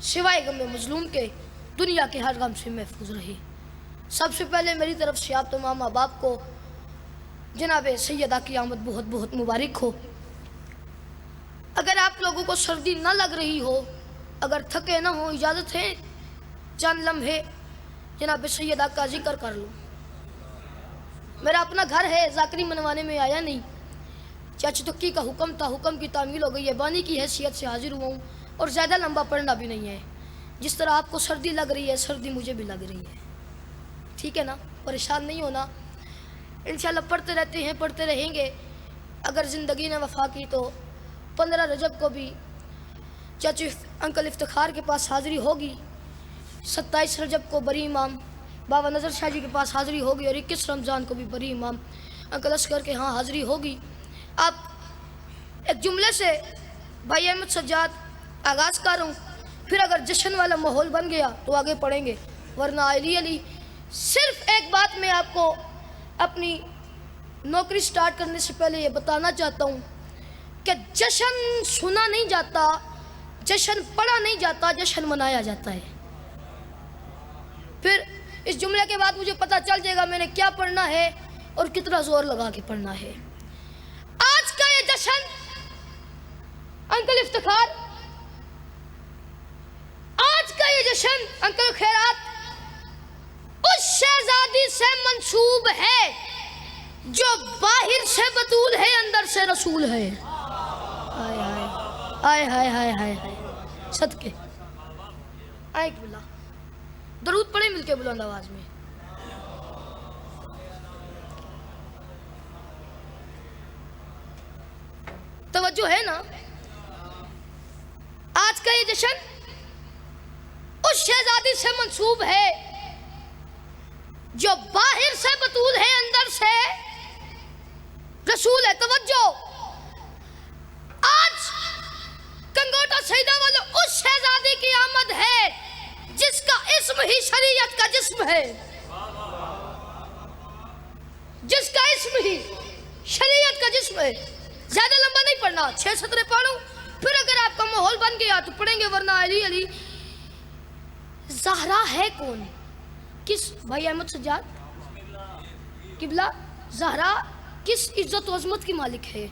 सिवाय गम मजलूम के दुनिया के हर गम से महफूज रही। सबसे पहले मेरी तरफ से आप तमाम माँ बाप को जनाब सैयदा की आमद बहुत बहुत मुबारक हो। अगर आप लोगों को सर्दी ना लग रही हो, अगर थके ना हो, इजाज़त है चंद लम्हे जनाब सैयदा का जिक्र कर लो। मेरा अपना घर है, ज़ाकरी मनवाने में आया नहीं, चाची तक्की का हुक्म था, हुक्म की तामील हो गई है, बानी की हैसियत से हाजिर हुआ हूँ और ज़्यादा लंबा पढ़ना भी नहीं है। जिस तरह आपको सर्दी लग रही है, सर्दी मुझे भी लग रही है, ठीक है ना, परेशान नहीं होना। इंशाल्लाह पढ़ते रहते हैं, पढ़ते रहेंगे। अगर ज़िंदगी ने वफा की तो 15 रजब को भी चाची अंकल इफ्तिखार के पास हाज़िरी होगी, 27 रजब को बरी इमाम बाबा नज़र शाह जी के पास हाज़िरी होगी और 21 रमज़ान को भी बरी इमाम अंकल असगर के यहाँ हाज़िरी होगी। आप एक जुमले से भाई अहमद सज्जाद आगाज़ कर रहा हूँ, फिर अगर जश्न वाला माहौल बन गया तो आगे पढ़ेंगे, वरना अली अली। सिर्फ एक बात मैं आपको अपनी नौकरी स्टार्ट करने से पहले ये बताना चाहता हूँ कि जश्न सुना नहीं जाता, जश्न पढ़ा नहीं जाता, जश्न मनाया जाता है। फिर इस जुमले के बाद मुझे पता चल जाएगा मैंने क्या पढ़ना है और कितना जोर लगा के पढ़ना है। आज का ये जश्न अंकल इफ्तिखार, आज का ये जश्न अंकल खैरात उस शहजादी से मंसूब है जो बाहर से बतूल है, अंदर से रसूल है। हाय हाय हाय हाय हाय हाय सदके आए बुला दरूद पढ़े मिलके बुलंद आवाज में। तवज्जो है ना। आज का ये जश्न उस शहजादी से मंसूब है जो बाहर से बतूल है, अंदर से रसूल है। तवज्जो, आज कंगोटा सईदा वाले उस शहजादी की आमद है जिसका इस्म ही शरीयत का जिस्म है, जिसका इस्म ही शरीयत का जिस्म है। ज्यादा लंबा नहीं पढ़ना, 6 सतरे पढ़ूं, फिर अगर आपका माहौल बन गया तो पढ़ेंगे, वरना अली अली। ज़हरा है कौन? किस भाई अहमद सज्जाद किबला, ज़हरा किस इज्जत व अजमत की मालिक है?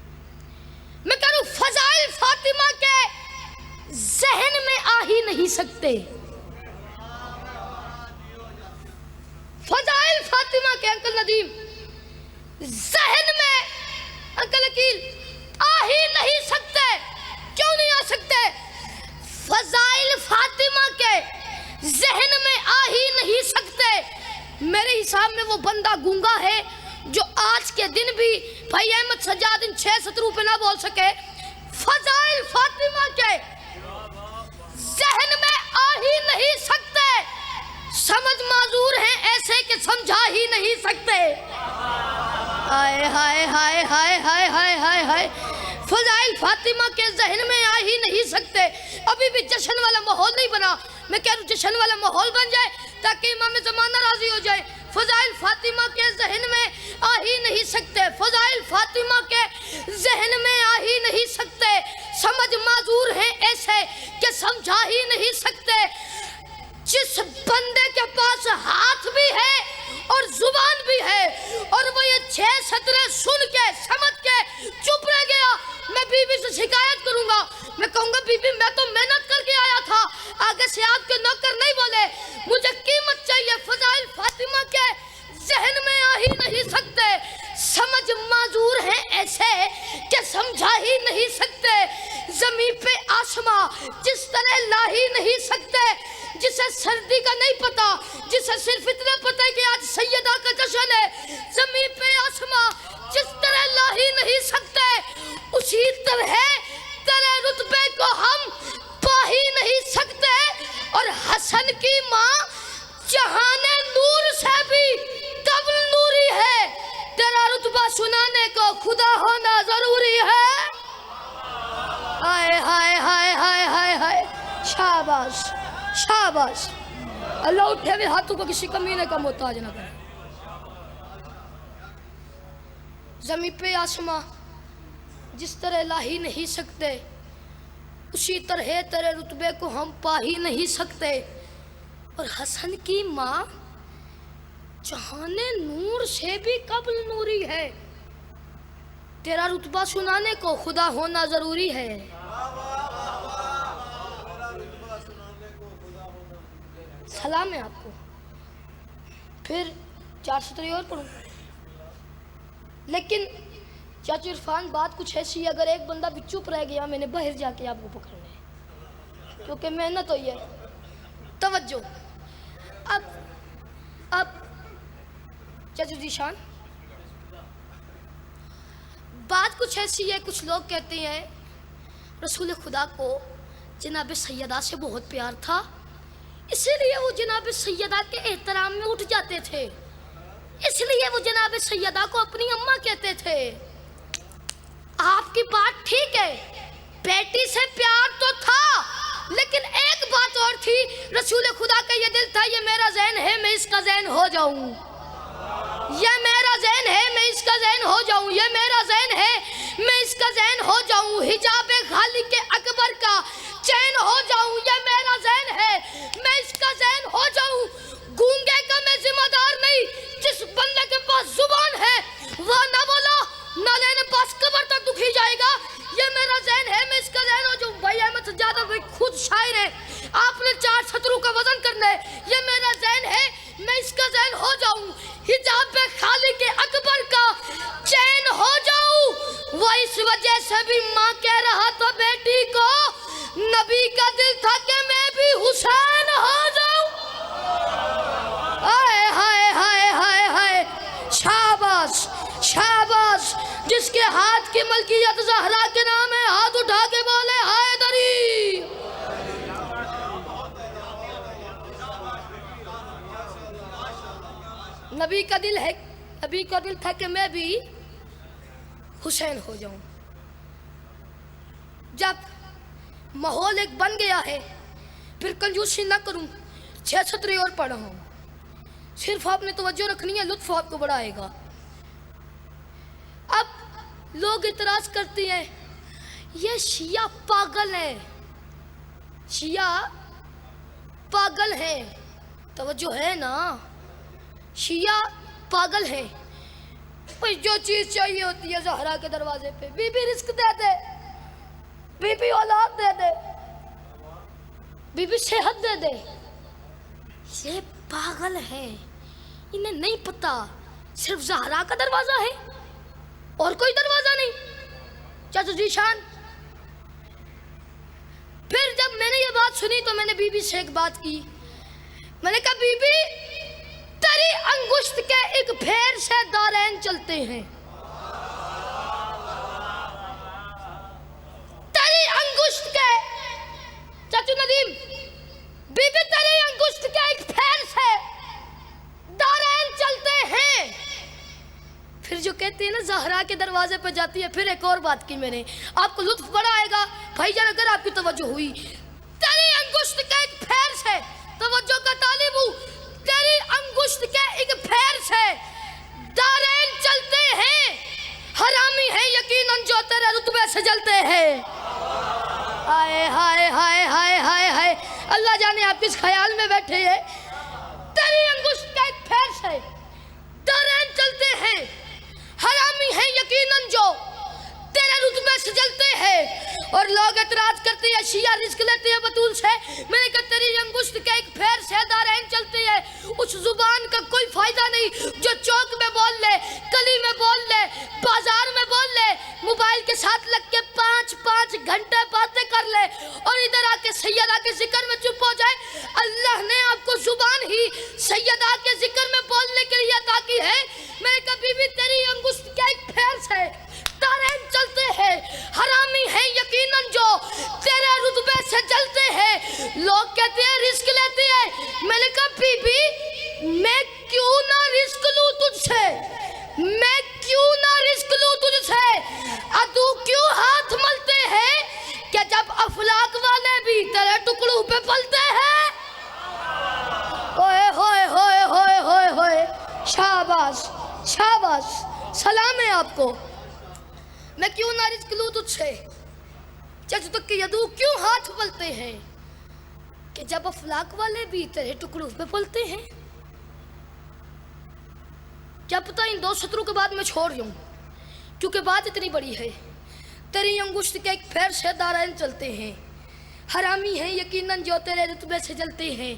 मैं कह रहा हूं फजाइल फातिमा के जहन में आ ही नहीं सकते, फजाइल फातिमा के अंकल नदीम जहन में अंकल अकील आ ही नहीं सकते। क्यों नहीं आ सकते? फजाइल फातिमा के जहन में आ ही नहीं सकते। मेरे हिसाब में वो बंदा गूंगा है जो आज के दिन भी भाई अहमद सज्जाद इन 6 सतरों पे ना बोल सके। फजाइल फातिमा के जहन में आ ही नहीं सकते, समझ माजूर हैं ऐसे कि समझा ही नहीं सकते। हाय हाय हाय हाय हाय हाय हाय हाय फजाइल फातिमा के जहन में आ ही नहीं सकते। अभी भी जश्न वाला माहौल नहीं बना। मैं कह रहा हूँ जश्न वाला माहौल बन जाए ताकि इमाम ज़माना राजी हो जाए। फजाइल फातिमा के जहन में आ ही नहीं सकते, फजाइल फातिमा के जहन में आ ही नहीं सकते, समझ माजूर हैं ऐसे कि समझा ही नहीं सकते। जिस बंदे के पास हाथ भी है और जुबान भी है और वो ये 6 सतरे सुन के समझ के चुप रह गया, मैं बीवी से शिकायत करूंगा। मैं कहूंगा बीबी मैं तो मेहनत करके आया था, आगे से आपके नौकर नहीं बोले, मुझे कीमत चाहिए। फजाइल फातिमा के जहन में आ ही नहीं सकते, समझ माजूर हैं ऐसे कि समझा ही नहीं सकते। जमीन पे आसमां जिस तरह ला ही नहीं सकते, जिसे सर्दी का नहीं पता, जिसे सिर्फ इतना पता है कि आज सैयदा का जश्न है। जमीन पे आसमां जिस तरह ला ही नहीं सकते, उसी तरह तेरे रुतबे को हम पा ही नहीं सकते। और हसन की माँ जहाने नूर से भी तब नूरी है, तेरा रुतबा सुनाने को खुदा होना जरूरी है। हाय हाय हाय हाय हाय हाय शाबाश शाबाश। अल्लाह उठे हुए हाथों को किसी कमीने का मोहताज ना करे। जमीन पे आसमां जिस तरह ला ही नहीं सकते, उसी तरह तेरे रुतबे को हम पा ही नहीं सकते। और हसन की माँ जहाने नूर से भी कबल नूरी है, तेरा रुतबा सुनाने को खुदा होना जरूरी है। सलाम है आपको। फिर 4 सतरें और पढ़ूं, लेकिन चाचू इरफान बात कुछ ऐसी, अगर एक बंदा भी चुप रह गया मैंने बाहर जाके आपको पकड़ना है, क्योंकि मेहनत हुई है। तवज्जो। अब चाचू जीशान, बात कुछ ऐसी है, कुछ लोग कहते हैं रसूल खुदा को जनाब सैयदा से बहुत प्यार था, इसलिए वो जनाब सैयदा के एहतराम में उठ जाते थे, इसलिए वो जनाब सैयदा को अपनी अम्मा कहते थे। आपकी बात ठीक है, बेटी से प्यार तो था, लेकिन एक बात और थी, रसूल खुदा का ये दिल था, ये मेरा ज़हन है मैं इसका ज़हन हो जाऊं, ये मेरा ज़हन है मैं इसका ज़हन हो जाऊं, ये मेरा ज़हन है मैं इसका ज़हन हो जाऊं, हिजाब खाली के अकबर का चैन हो जाऊं, ये मेरा ज़हन है मैं इसका ज़हन हो जाऊं। गूंगे का मैं जिम्मेदार नहीं, जिस बंदे के पास जुबान है वह ना बोला ना लेने पास कब्र तक दुखी जाएगा, ये मेरा ज़हन है मैं इसका ज़हन हो जाऊं। भाई अहमद सज्जाद भाई खुद शायर है, आपने 4 सतरों का वजन करना है, ये मेरा ज़हन है मैं इसका ज़हन हो जाऊं, हिजाब खाली के अकबर का चैन हो जाऊं। वो इस वजह से भी माँ कह रहा था बेटी को, नबी का दिल था कि मैं भी हुसैन हो जाऊं। हाय हाय हाय हाय हाय, शाबाश शाबाश, जिसके हाथ की मलकियत ज़हरा के नाम है, हाथ उठा के बोले हैदरी। नबी का दिल है, नबी का दिल था कि मैं भी हुसैन हो जाऊं। जब माहौल एक बन गया है, फिर कंजूसी ना करूं, 6 सतरें और पढ़ा हूं, सिर्फ आपने तवज्जो रखनी है, लुत्फ आपको बड़ा आएगा। अब लोग इतराज करते हैं ये शिया पागल है, शिया पागल है, तवज्जो है ना, शिया पागल है। भाई जो चीज चाहिए होती है ज़हरा के दरवाजे पे, बीबी रिस्क दे दे, बीबी औलाद दे दे, बीबी सेहत दे दे, ये पागल है, इन्हें नहीं पता सिर्फ ज़हरा का दरवाजा है और कोई दरवाजा नहीं। चाचू जीशान, फिर जब मैंने ये बात सुनी तो मैंने बीबी से एक बात की, मैंने कहा बीबी तेरी अंगुष्ठ के एक फेर से दारैन चलते हैं, तेरी अंगुष्ठ के, चाचू नदीम बीबी तेरी अंगुष्ठ के एक फेर से दारैन चलते हैं। फिर जो कहते हैं ना ज़हरा के दरवाजे पर जाती है, फिर एक और बात की मैंने, आपको लुत्फ बड़ा आएगा भाईजान अगर आपकी तवज्जो हुई। तेरी अंगुष्ठ के एक फेर से, तवज्जो का तालिब हूँ, तेरी अंगुष्ठ के एक फेर से दारैन चलते हैं, हरामी है यकीनन जो तेरे रुतबे से जलते हैं। हाय हाय हाय हाय हाय हाय, अल्लाह जाने आप किस ख्याल में बैठे हैं। तेरी अंगुष्ठ के एक फेर से दारैन चलते हैं, हरामी है यकीनन जो तेरे रुतबे से जलते हैं। और लोग एतराज करते हैं शिया रिस्क लेते हैं बतूल से, मैंने कहा तेरी अंगुष्ठ के एक फेर से दारैन चलते हैं, उस जुबान का कोई फायदा नहीं जो चौक में बोल ले, गली में बोल ले, बाजार में बोल ले, मोबाइल के साथ लग के 5-5 घंटे बातें कर ले और इधर आके सैयदा के जिक्र में चुप हो जाए। अल्लाह ने आपको जुबान ही सैयदा के जिक्र में बोलने के लिए अता की है। मैंने कहा बीबी तेरी अंगुष्ठ के एक फेर से दारैन चलते हैं, हरामी है यकीनन जो तेरे रुतबे से जलते हैं। लोग कहते हैं रिस्क लेते हैं, मैंने कहा बीबी मैं क्यों ना रिस्क लूं तुझसे, मैं क्यों ना रिस्क लूं तुझसे। अदू क्यों हाथ मलते हैं कि जब अफलाक वाले भी तेरे टुकड़ों पे पलते हैं। ओए होए होए होए होए होए, शाबाश शाबाश, सलाम है आपको। मैं क्यों ना रिस्क लूं तुझसे, चाचू तक के यदू क्यों हाथ पलते हैं कि जब अफलाक वाले भी तेरे टुकड़ों पे पलते हैं। क्या पता इन दो शत्रु के बाद मैं छोड़ रही हूँ, क्योंकि बात इतनी बड़ी है। तेरी अंगुष्ठ के एक पैर से दारैन चलते हैं, हरामी हैं यकीनन जो तेरे रुतबे से जलते हैं।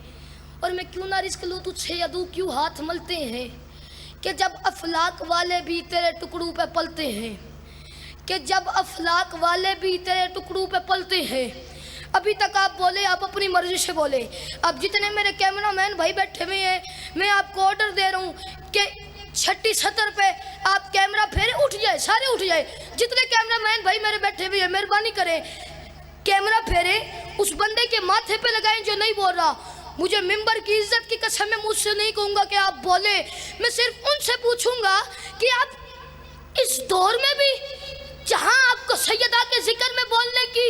और मैं क्यों ना रिस्क लूँ तुझसे यदू क्यों हाथ मलते हैं कि जब अफलाक वाले भी तेरे टुकड़ों पे पलते हैं, कि जब अफलाक वाले भी तेरे टुकड़ों पे पलते हैं। अभी तक आप बोले, आप अपनी मर्जी से बोले। अब जितने मेरे कैमरामैन भाई बैठे हुए हैं, मैं आपको ऑर्डर दे रहा हूँ कि 6 सतर पे आप कैमरा फेरे, उठ जाए, सारे उठ जाए। जितने कैमरामैन भाई मेरे बैठे हुए हैं, मेहरबानी करें कैमरा फेरे उस बंदे के माथे पे लगाएं जो नहीं बोल रहा। मुझे मिंबर की इज्जत की कसम मैं मुझसे नहीं कहूँगा कि आप बोले, मैं सिर्फ उनसे पूछूंगा कि आप इस दौर में भी जहां आपको सैयदा के जिक्र में बोलने की,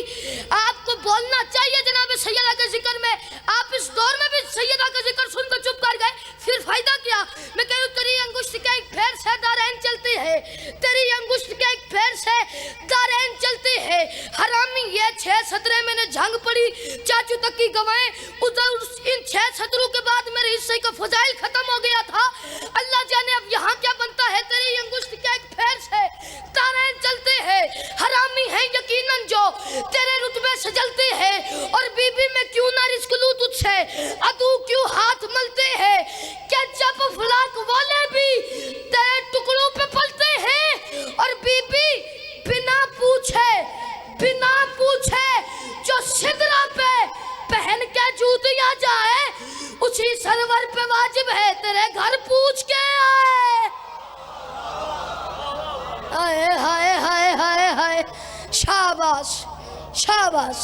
आपको बोलना चाहिए जनाब सैयदा के जिक्र में, आप इस दौर में भी सैयदा का जिक्र सुनकर चुप कर गए, फिर फायदा क्या। मैं कह रही हूँ तेरी अंगुष्ठ के एक पैर से दारैन चलते हैं, तेरी अंगुष्ठ के एक पैर से दारैन चलते हैं। हरामी ये 6 सतरे मैंने झंग पड़ी चाचू तक की गवाएं, उधर इन 6 सतरों के बाद मेरे हिस्से का फजाइल खत्म हो गया था। अल्लाह जाने अब यहाँ क्या बनता है। तेरी अंगुष्ठ के एक पैर से दारैन चलते हैं, हरामी है यकीनन जो तेरे रुतबे से जलते हैं। और बीबी में क्यों ना रिस्क लूं तुझसे, अदू क्यों हाथ मलते हैं कि जब फलाक वाले भी तेरे टुकड़ों पे पलते हैं। और बीबी बिना पूछे जो सिदरा पे पहन के जूतियां जाए, उसी सरवर पे वाजिब है तेरे घर पूछ के आए। हाय हाय हाय हाय हाय, शाबाश शाबाश,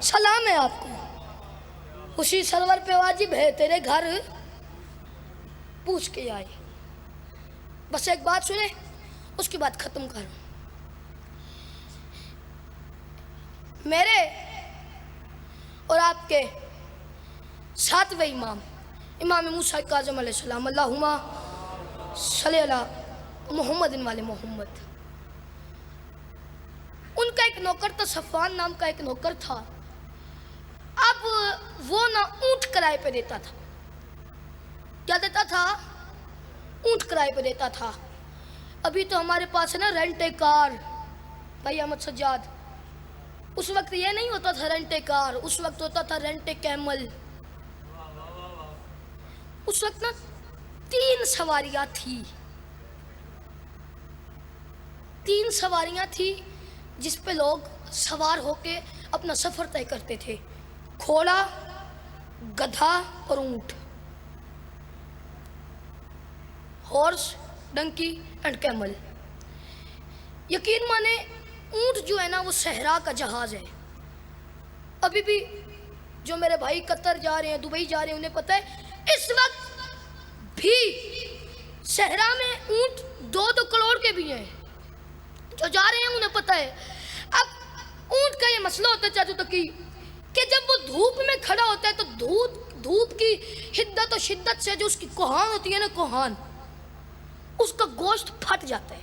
सलाम है आपको। उसी सरवर पे वाजिब है तेरे घर पूछ के आए। बस एक बात सुने, उसके बाद खत्म करो। मेरे और आपके 7वें इमाम, इमाम मूसा काज़िम अलैहिस्सलाम, अल्लाहुम्मा सल्ली अला मुहम्मदिन वाले मोहम्मद, उनका एक नौकर था, सफ़वान नाम का एक नौकर था। अब वो ना ऊंट किराए पे देता था। क्या देता था? ऊंट किराए पे देता था। अभी तो हमारे पास है ना रेंट ए कार, भाई अहमद सज्जाद। उस वक्त ये नहीं होता था रेंट ए कार, उस वक्त होता था रेंट ए कैमल। उस वक्त ना 3 सवारियां थी, 3 सवारियां थी जिस पे लोग सवार होके अपना सफर तय करते थे। घोड़ा, गधा और ऊंट, हॉर्स, डंकी एंड कैमल। यकीन माने ऊंट जो है ना वो सहरा का जहाज है। अभी भी जो मेरे भाई कतर जा रहे हैं, दुबई जा रहे हैं, उन्हें पता है इस वक्त भी सहरा में ऊंट 2-2 करोड़ के भी हैं जो जा रहे हैं, उन्हें पता है। अब ऊंट का ये मसला होता है चाचू तक कि जब वो धूप में खड़ा होता है तो धूप की हिद्दत और शिद्दत से जो उसकी कोहान होती है ना, कोहान, उसका गोश्त फट जाता है।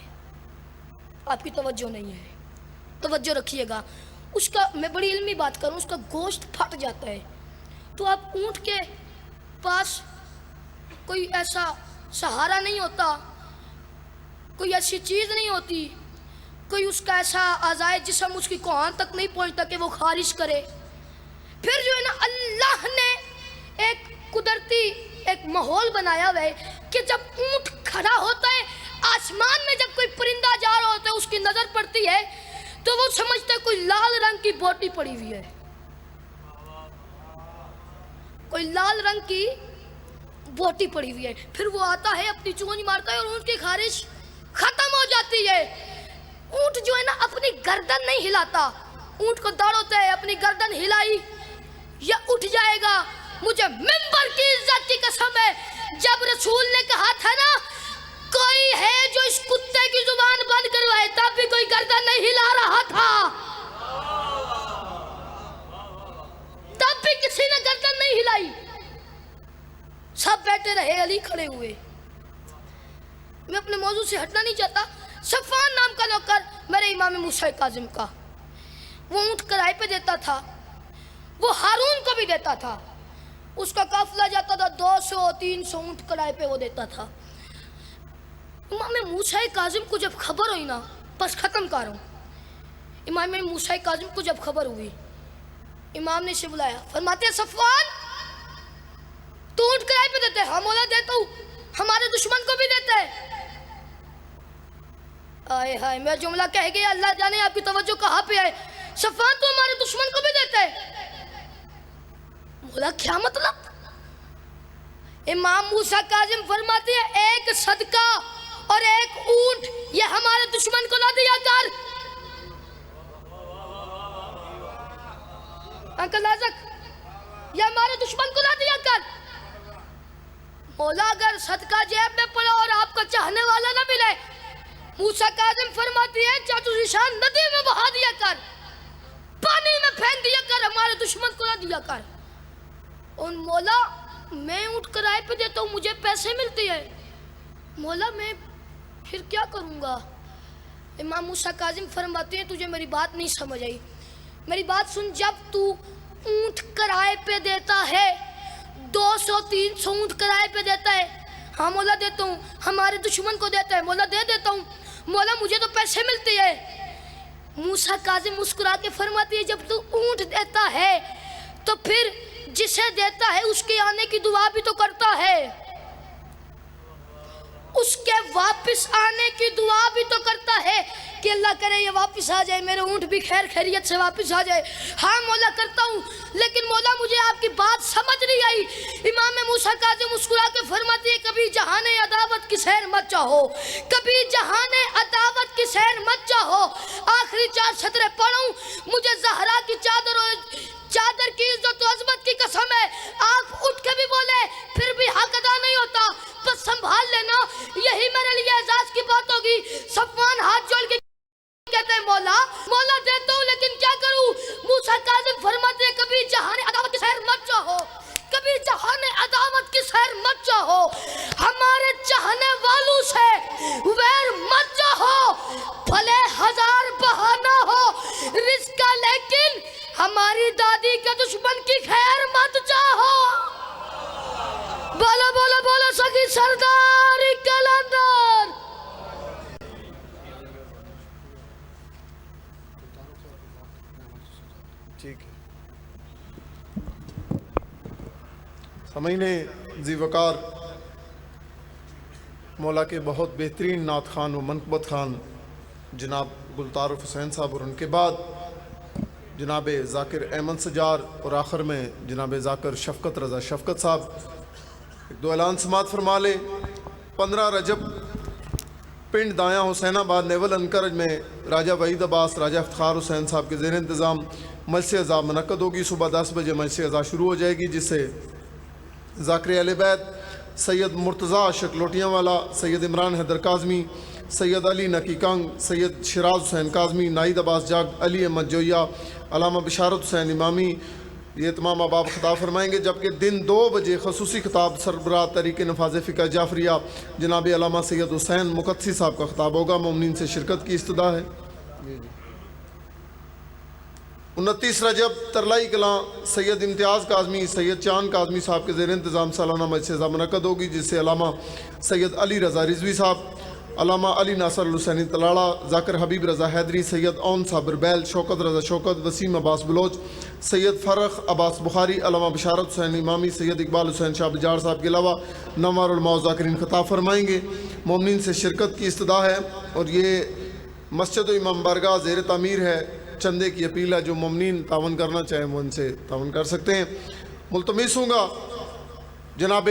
आपकी तवज्जो नहीं है, तवज्जो रखिएगा। उसका, मैं बड़ी इल्मी बात करूं, उसका गोश्त फट जाता है। तो आप ऊंट के पास कोई ऐसा सहारा नहीं होता, कोई ऐसी चीज़ नहीं होती, कोई उसका ऐसा आज़ाए जिस्म उसकी कोहान तक नहीं पहुंचता कि वो खारिज करे। फिर जो है ना अल्लाह ने एक कुदरती एक माहौल बनाया हुआ है कि जब ऊंट खड़ा होता है, आसमान में जब कोई परिंदा जा रहा होता है, उसकी नज़र पड़ती है तो वो समझता है कोई लाल रंग की बोटी पड़ी हुई है, कोई लाल रंग की बोटी पड़ी हुई है। फिर वो आता है, अपनी चोंच मारता है और ऊंट की खारिश खत्म हो जाती है। ऊंट जो है ना अपनी गर्दन नहीं हिलाता, ऊंट को दौड़ होता है, अपनी गर्दन हिलाई या उठ जाएगा। मुझे मिंबर की इज्जत की कसम है, जब रसूल ने कहा था ना कोई है जो इस कुत्ते की जुबान बंद करवाए, तब भी कोई गर्दन नहीं हिला रहा था, तब भी किसी ने गर्दन नहीं हिलाई, सब बैठे रहे, अली खड़े हुए। मैं अपने मौजू से हटना नहीं चाहता। सफ़वान नाम का नौकर मेरे इमाम मूसा काज़िम का, वो ऊँट किराए पे देता था, वो हारून को भी देता था। उसका काफिला जाता था, 200-300 ऊँट किराए पे वो देता था। इमाम मूसा काजिम को जब खबर हुई ना, बस ख़त्म कर रहा हूँ, इमाम मूसा काजिम को जब खबर हुई, इमाम ने इसे बुलाया, फरमाते सफवान तू ऊँट किराए पे देते? हाँ मौला देता हूँ, हमारे दुश्मन को भी देते है। आए हाय, मैं जुमला कह गया, अल्लाह जाने आपकी तवज्जो कहाँ पे है। सफवान तो हमारे दुश्मन को भी देते है। बोला क्या मतलब? इमाम मूसा काजिम फरमाते हैं एक सदका और एक ऊंट ये हमारे दुश्मन को ना दिया कर। अंकल आजक, ये हमारे दुश्मन को ना दिया कर। मौला अगर सदका जेब में पड़ा और आपको चाहने वाला ना मिले, मूसा काजिम फरमाती है चाचू निशान नदी में बहा दिया कर, पानी में फेंक दिया कर, हमारे दुश्मन को ना दिया कर। और मौला मैं ऊँट किराए पे देता हूँ, मुझे पैसे मिलते हैं, मौला मैं फिर क्या करूँगा? इमाम मूसा काजिम फरमाते हैं तुझे मेरी बात नहीं समझ आई, मेरी बात सुन। जब तू ऊँट किराए पे देता है, 200-300 ऊँट किराए पे देता है, हाँ मौला देता हूँ, हमारे दुश्मन को देता है, मौला दे देता हूँ, मौला मुझे तो पैसे मिलते हैं। मूसा काजिम मुस्कुरा के फरमाती है जब तू ऊँट देता है तो फिर जिसे देता है उसके आने की दुआ भी तो करता है, उसके वापस आने की दुआ भी तो करता है कि अल्लाह करे ये वापस आ जाए, मेरे ऊँट भी खैर खैरियत से वापस आ जाए। हाँ मौला करता हूँ, लेकिन मौला मुझे आपकी बात समझ नहीं आई। इमाम मूसा काजिम मुस्कुरा के फरमाती है कभी जहाने अदावत की सैर मत चाहो, कभी जहाने अदावत की सैर मत चाहो। आखिरी 4 सतरें पढ़ूं, मुझे जहरा की चादर की इज्जत और अजमत की कसम है, आप उठ के भी बोले फिर भी हक अदा नहीं होता, बस संभाल लेना, यही मेरे लिए एजाज की बात होगी। सफवान हाथ जोड़ के कहते हैं मौला मौला देता हूँ लेकिन क्या करूँ? मूसा काजिम फरमाते हैं कभी जहाने अदावत की सैर मत चाहो, कभी जहाने अदावत की सैर मत चाहो, हमारे चाहने वालों से वैर मत चाहो, भले 1000 बहाना हो रिस्क का, लेकिन हमारी दादी के दुश्मन की खैर मत चाहो। बोलो बोलो बोलो सखी सरदार कलंदर। ठीक है, समझने ज़ीवकार मौला के बहुत बेहतरीन नात खान व मनकबत खान जनाब गुलतारुफ हुसैन साहब, और उनके बाद जनाब ज़ाकिर अहमद सजार, और आखिर में जनाब ज़ाकिर शफ़क़त रज़ा शफ़क़त साहब। एक दो ऐलान समात फरमा ले। 15 रजब पिंड दाया हुसैनाबाद नेवल अनकरज में राजा वहीद अब्बास राजा इफ्तिखार हुसैन साहब के ज़ेर इंतज़ाम मजलिस अज़ा मुनक़्क़द होगी। सुबह 10 बजे मजलिस अज़ा शुरू हो जाएगी, जिससे ज़ाकिर अहले बैत सैयद मुर्तज़ा शकलोटियाँ वाला, सैयद इमरान हैदर काज़मी, सैयद अली नकी कंग, सैयद शिराज हुसैन काज़मी, नाइद अब्बास जाग, अली अहमद जोया, अलामा बिशारत हुसैन इमामी, ये तमाम अहबाब खिताब फरमाएंगे। जबकि दिन 2 बजे खसूसी खिताब सरबराह तरीक़ नफाज़ फ़िक़ह जाफरिया जनाब अलामा सैयद हुसैन मुक़द्दसी साहब का खिताब होगा। मोमिनीन से शिरकत की इस्तदा है। 29 रजब तरलाई कलां सैयद इम्तियाज़ काज़मी, सैयद चांद काज़मी साहब के ज़ेर इंतज़ाम सालाना मजलिस मुनक़्क़द होगी, जिससे अलामा सैयद अली रज़ा रिज़वी साहब, अलामा अली नासर हुसैनी तलाड़ा, ज़ाकिर हबीब रज़ा हैदरी, सैयद ओन साबिर बैल, शौकत रज़ा शौकत, वसीम अब्बास बलोच, सैयद फ़रख अब्बास बुखारी, अलामा बिशारत हुसैन इमामी, सैयद इकबाल हुसैन शाह बिजार साहब के अलावा नवार उलमा ज़ाकिरीन खिताब फरमाएंगे। मोमिनीन से शिरकत की इस्तदा है। और ये मस्जिद इमाम बारगाह ज़ेर तामीर है। चंदे की अपील है, जो मोमिनीन तावन करना चाहें वो इनसे तावन कर सकते हैं। मुल्तमिस हूँगा जनाब